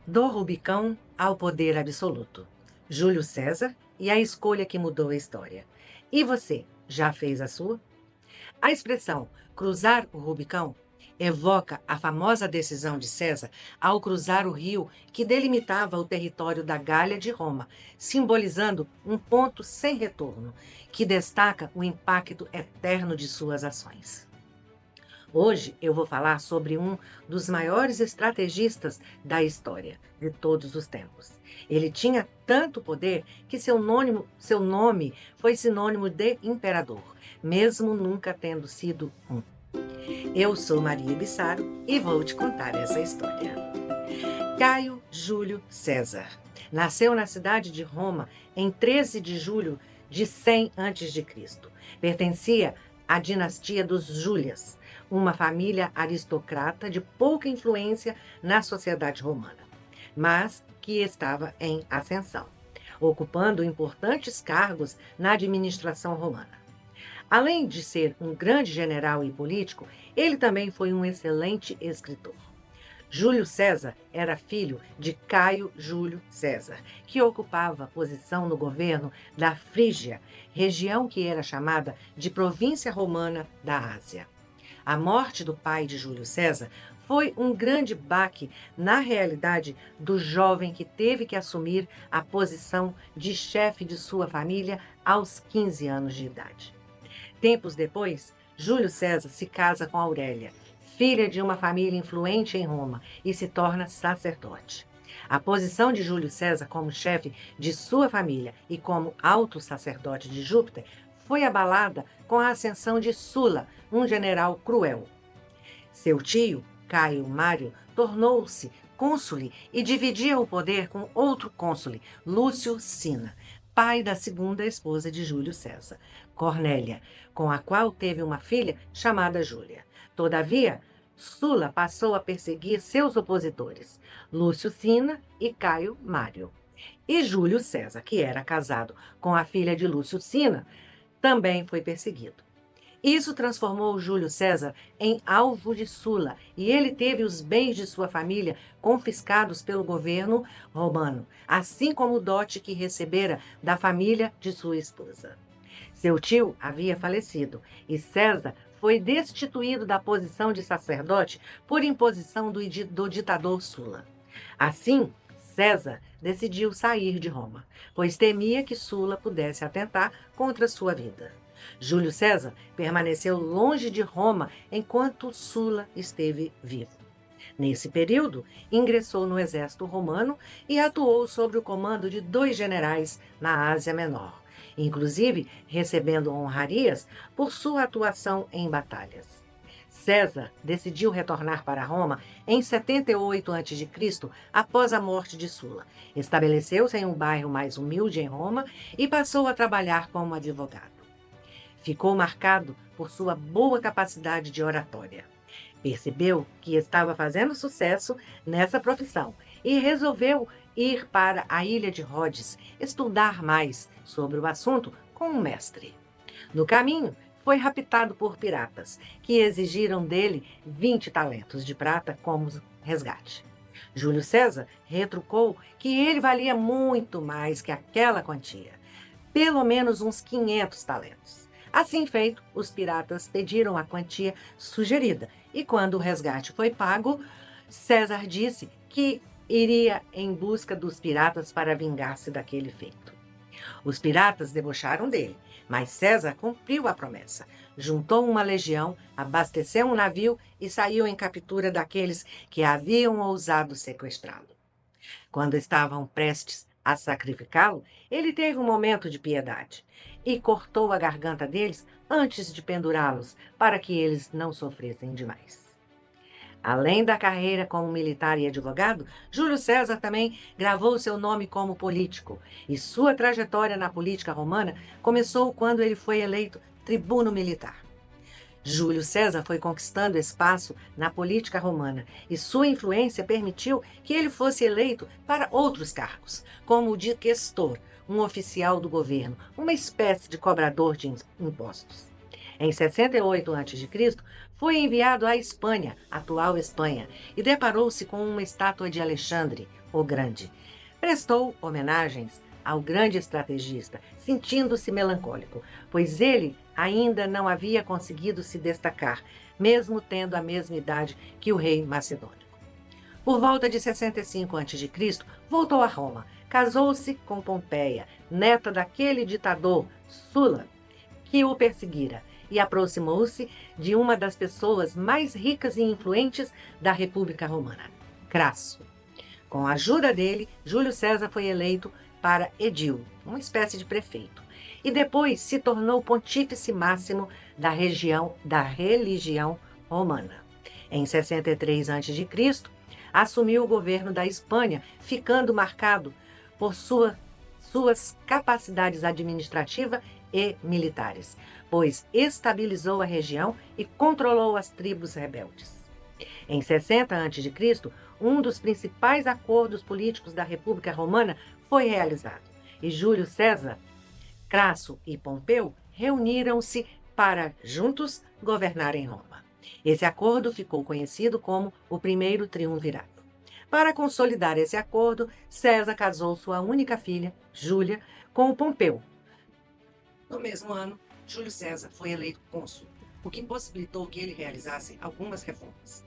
Do Rubicão ao poder absoluto. Júlio César e a escolha que mudou a história. E você, já fez a sua? A expressão cruzar o Rubicão evoca a famosa decisão de César ao cruzar o rio que delimitava o território da Gália de Roma, simbolizando um ponto sem retorno, que destaca o impacto eterno de suas ações. Hoje eu vou falar sobre um dos maiores estrategistas da história de todos os tempos. Ele tinha tanto poder que seu nome foi sinônimo de imperador, mesmo nunca tendo sido um. Eu sou Maria Bissaro e vou te contar essa história. Caio Júlio César nasceu na cidade de Roma em 13 de julho de 100 a.C. Pertencia à dinastia dos Júlias, uma família aristocrata de pouca influência na sociedade romana, mas que estava em ascensão, ocupando importantes cargos na administração romana. Além de ser um grande general e político, ele também foi um excelente escritor. Júlio César era filho de Caio Júlio César, que ocupava posição no governo da Frígia, região que era chamada de província romana da Ásia. A morte do pai de Júlio César foi um grande baque na realidade do jovem que teve que assumir a posição de chefe de sua família aos 15 anos de idade. Tempos depois, Júlio César se casa com Aurélia, filha de uma família influente em Roma, e se torna sacerdote. A posição de Júlio César como chefe de sua família e como alto sacerdote de Júpiter foi abalada com a ascensão de Sula, um general cruel. Seu tio, Caio Mário, tornou-se cônsule e dividia o poder com outro cônsule, Lúcio Sina, pai da segunda esposa de Júlio César, Cornélia, com a qual teve uma filha chamada Júlia. Todavia, Sula passou a perseguir seus opositores, Lúcio Sina e Caio Mário. E Júlio César, que era casado com a filha de Lúcio Sina, também foi perseguido. Isso transformou Júlio César em alvo de Sula, e ele teve os bens de sua família confiscados pelo governo romano, assim como o dote que recebera da família de sua esposa. Seu tio havia falecido e César foi destituído da posição de sacerdote por imposição do ditador Sula. Assim, César decidiu sair de Roma, pois temia que Sula pudesse atentar contra sua vida. Júlio César permaneceu longe de Roma enquanto Sula esteve vivo. Nesse período, ingressou no exército romano e atuou sob o comando de 2 generais na Ásia Menor, inclusive recebendo honrarias por sua atuação em batalhas. César decidiu retornar para Roma em 78 a.C., após a morte de Sula. Estabeleceu-se em um bairro mais humilde em Roma e passou a trabalhar como advogado. Ficou marcado por sua boa capacidade de oratória. Percebeu que estava fazendo sucesso nessa profissão e resolveu ir para a ilha de Rhodes estudar mais sobre o assunto com um mestre. No caminho, foi raptado por piratas, que exigiram dele 20 talentos de prata como resgate. Júlio César retrucou que ele valia muito mais que aquela quantia, pelo menos uns 500 talentos. Assim feito, os piratas pediram a quantia sugerida, e quando o resgate foi pago, César disse que iria em busca dos piratas para vingar-se daquele feito. Os piratas debocharam dele, mas César cumpriu a promessa. Juntou uma legião, abasteceu um navio e saiu em captura daqueles que haviam ousado sequestrá-lo. Quando estavam prestes a sacrificá-lo, ele teve um momento de piedade e cortou a garganta deles antes de pendurá-los, para que eles não sofressem demais. Além da carreira como militar e advogado, Júlio César também gravou seu nome como político, e sua trajetória na política romana começou quando ele foi eleito tribuno militar. Júlio César foi conquistando espaço na política romana e sua influência permitiu que ele fosse eleito para outros cargos, como o de questor, um oficial do governo, uma espécie de cobrador de impostos. Em 68 a.C., foi enviado à Espanha, atual Espanha, e deparou-se com uma estátua de Alexandre, o Grande. Prestou homenagens ao grande estrategista, sentindo-se melancólico, pois ele ainda não havia conseguido se destacar, mesmo tendo a mesma idade que o rei macedônio. Por volta de 65 a.C., voltou a Roma, casou-se com Pompeia, neta daquele ditador, Sula, que o perseguira, e aproximou-se de uma das pessoas mais ricas e influentes da República Romana, Crasso. Com a ajuda dele, Júlio César foi eleito para edil, uma espécie de prefeito, e depois se tornou pontífice máximo da religião romana. Em 63 a.C., assumiu o governo da Espanha, ficando marcado por suas capacidades administrativas e militares, pois estabilizou a região e controlou as tribos rebeldes. Em 60 a.C., um dos principais acordos políticos da República Romana foi realizado, e Júlio César, Crasso e Pompeu reuniram-se para, juntos, governarem Roma. Esse acordo ficou conhecido como o Primeiro Triunvirato. Para consolidar esse acordo, César casou sua única filha, Júlia, com o Pompeu. No mesmo ano, Júlio César foi eleito cônsul, o que possibilitou que ele realizasse algumas reformas.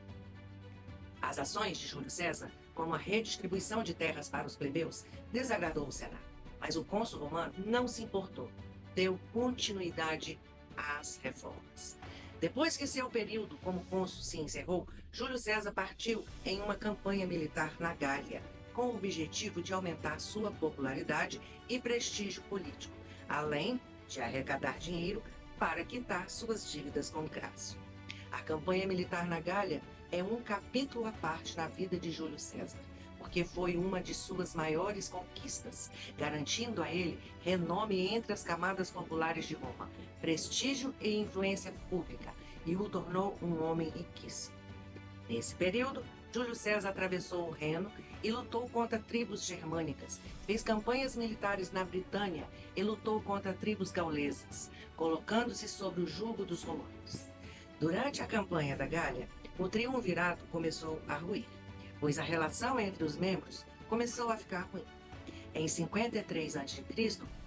As ações de Júlio César, como a redistribuição de terras para os plebeus, desagradou o Senado, mas o cônsul romano não se importou, deu continuidade às reformas. Depois que seu período como cônsul se encerrou, Júlio César partiu em uma campanha militar na Gália, com o objetivo de aumentar sua popularidade e prestígio político, além de arrecadar dinheiro para quitar suas dívidas com Crasso. A campanha militar na Gália é um capítulo à parte na vida de Júlio César, porque foi uma de suas maiores conquistas, garantindo a ele renome entre as camadas populares de Roma, prestígio e influência pública, e o tornou um homem riquíssimo. Nesse período, Júlio César atravessou o Reno e lutou contra tribos germânicas, fez campanhas militares na Britânia e lutou contra tribos gaulesas, colocando-se sob o jugo dos romanos. Durante a campanha da Gália, o triunvirato começou a ruir, pois a relação entre os membros começou a ficar ruim. Em 53 a.C.,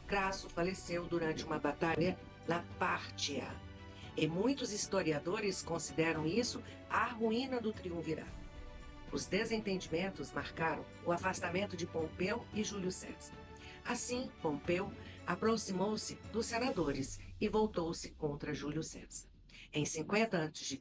Crasso faleceu durante uma batalha na Pártia, e muitos historiadores consideram isso a ruína do triunvirato. Os desentendimentos marcaram o afastamento de Pompeu e Júlio César. Assim, Pompeu aproximou-se dos senadores e voltou-se contra Júlio César. Em 50 a.C.,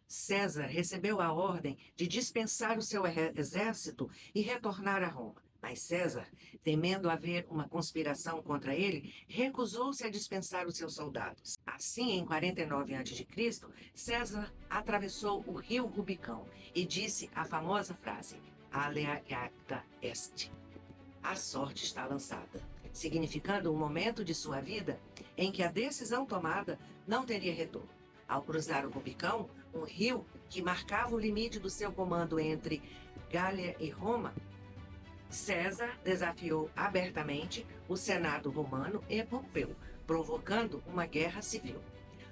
César recebeu a ordem de dispensar o seu exército e retornar a Roma. Mas César, temendo haver uma conspiração contra ele, recusou-se a dispensar os seus soldados. Assim, em 49 a.C., César atravessou o rio Rubicão e disse a famosa frase: Alea iacta est. A sorte está lançada, significando um momento de sua vida em que a decisão tomada não teria retorno. Ao cruzar o Rubicão, um rio que marcava o limite do seu comando entre Gália e Roma, César desafiou abertamente o Senado romano e Pompeu, provocando uma guerra civil.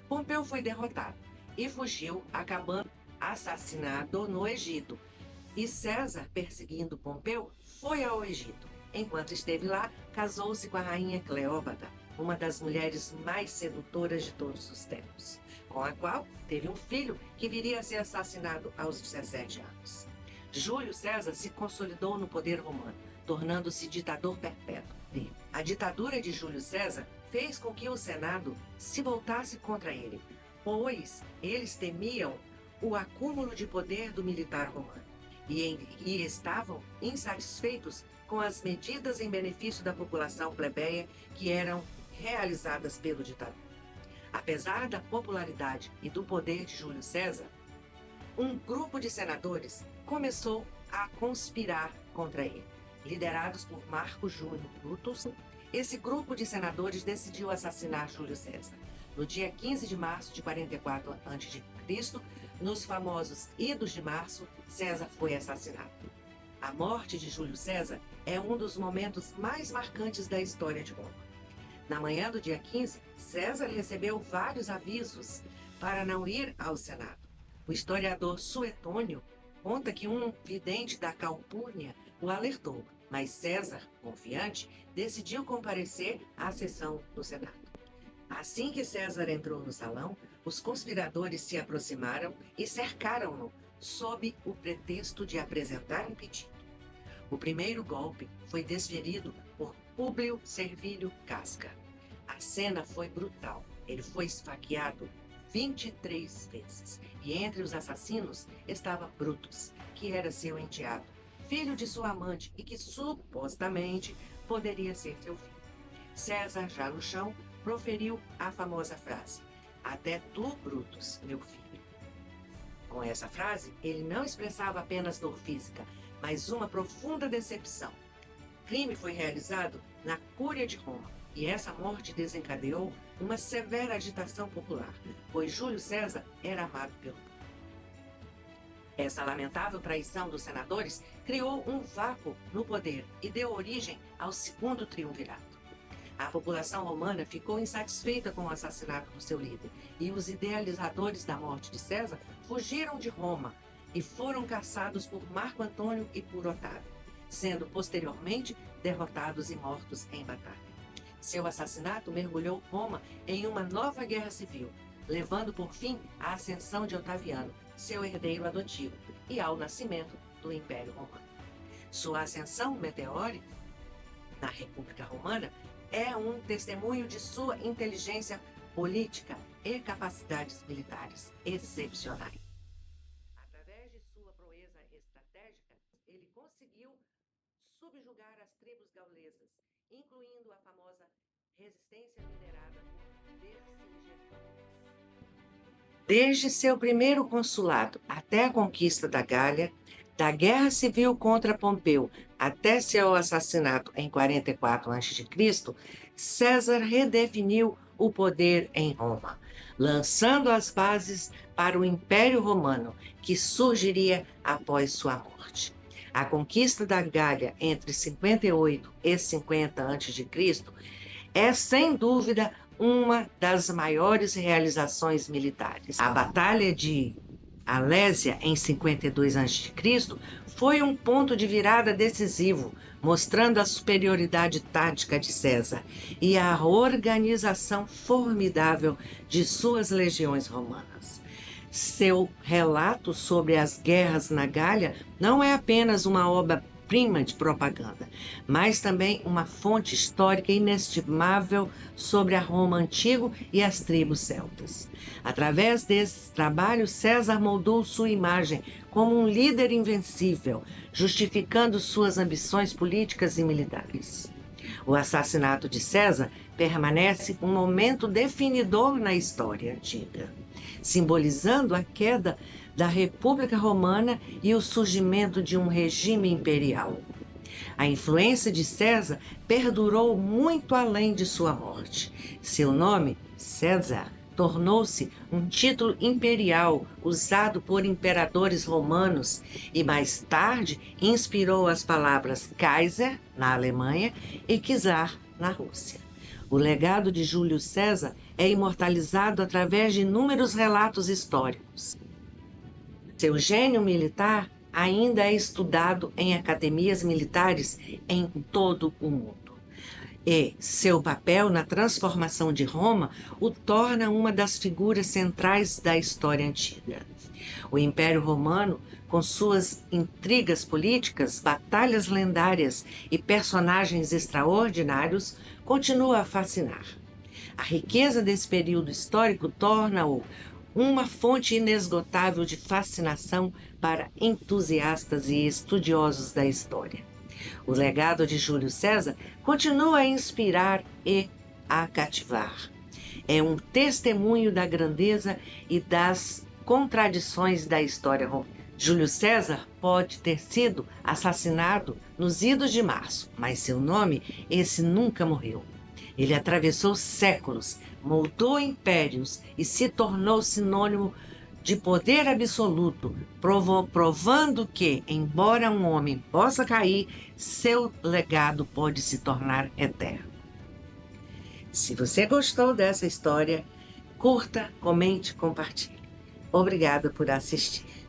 Pompeu foi derrotado e fugiu, acabando assassinado no Egito. E César, perseguindo Pompeu, foi ao Egito. Enquanto esteve lá, casou-se com a rainha Cleópatra, uma das mulheres mais sedutoras de todos os tempos, com a qual teve um filho que viria a ser assassinado aos 17 anos. Júlio César se consolidou no poder romano, tornando-se ditador perpétuo. A ditadura de Júlio César fez com que o Senado se voltasse contra ele, pois eles temiam o acúmulo de poder do militar romano e estavam insatisfeitos com as medidas em benefício da população plebeia que eram realizadas pelo ditador. Apesar da popularidade e do poder de Júlio César, um grupo de senadores começou a conspirar contra ele. Liderados por Marco Júnior Brutus, esse grupo de senadores decidiu assassinar Júlio César. No dia 15 de março de 44 a.C., nos famosos Idos de Março, César foi assassinado. A morte de Júlio César é um dos momentos mais marcantes da história de Roma. Na manhã do dia 15, César recebeu vários avisos para não ir ao Senado. O historiador Suetônio conta que um vidente da Calpurnia o alertou, mas César, confiante, decidiu comparecer à sessão do Senado. Assim que César entrou no salão, os conspiradores se aproximaram e cercaram-no, sob o pretexto de apresentar um pedido. O primeiro golpe foi desferido por Públio Servilio Casca. A cena foi brutal. Ele foi esfaqueado 23 vezes. E entre os assassinos estava Brutus, que era seu enteado, filho de sua amante e que supostamente poderia ser seu filho. César, já no chão, proferiu a famosa frase: "Até tu, Brutus, meu filho". Com essa frase, ele não expressava apenas dor física, mas uma profunda decepção. O crime foi realizado na Cúria de Roma, e essa morte desencadeou uma severa agitação popular, pois Júlio César era amado pelo povo. Essa lamentável traição dos senadores criou um vácuo no poder e deu origem ao segundo triunvirato. A população romana ficou insatisfeita com o assassinato do seu líder, e os idealizadores da morte de César fugiram de Roma e foram caçados por Marco Antônio e por Otávio, sendo posteriormente derrotados e mortos em batalha. Seu assassinato mergulhou Roma em uma nova guerra civil, levando por fim à ascensão de Otaviano, seu herdeiro adotivo, e ao nascimento do Império Romano. Sua ascensão meteórica na República Romana é um testemunho de sua inteligência política e capacidades militares excepcionais. Através de sua proeza estratégica, ele conseguiu subjugar as tribos gaulesas, incluindo a famosa resistência liderada por Vercingetorix. Desde seu primeiro consulado até a conquista da Gália, da Guerra Civil contra Pompeu até seu assassinato em 44 a.C., César redefiniu o poder em Roma, lançando as bases para o Império Romano, que surgiria após sua morte. A conquista da Gália entre 58 e 50 a.C. é, sem dúvida, uma das maiores realizações militares. A Batalha de Alésia, em 52 a.C., foi um ponto de virada decisivo, mostrando a superioridade tática de César e a organização formidável de suas legiões romanas. Seu relato sobre as guerras na Gália não é apenas uma obra-prima de propaganda, mas também uma fonte histórica inestimável sobre a Roma antiga e as tribos celtas. Através desse trabalho, César moldou sua imagem como um líder invencível, justificando suas ambições políticas e militares. O assassinato de César permanece um momento definidor na história antiga, simbolizando a queda da República Romana e o surgimento de um regime imperial. A influência de César perdurou muito além de sua morte. Seu nome, César, tornou-se um título imperial usado por imperadores romanos e mais tarde inspirou as palavras Kaiser, na Alemanha, e Czar, na Rússia. O legado de Júlio César é imortalizado através de inúmeros relatos históricos. Seu gênio militar ainda é estudado em academias militares em todo o mundo. E seu papel na transformação de Roma o torna uma das figuras centrais da história antiga. O Império Romano, com suas intrigas políticas, batalhas lendárias e personagens extraordinários, continua a fascinar. A riqueza desse período histórico torna-o uma fonte inesgotável de fascinação para entusiastas e estudiosos da história. O legado de Júlio César continua a inspirar e a cativar. É um testemunho da grandeza e das contradições da história romana. Júlio César pode ter sido assassinado nos idos de março, mas seu nome, esse nunca morreu. Ele atravessou séculos, moldou impérios e se tornou sinônimo de poder absoluto, provando que, embora um homem possa cair, seu legado pode se tornar eterno. Se você gostou dessa história, curta, comente, compartilhe. Obrigada por assistir.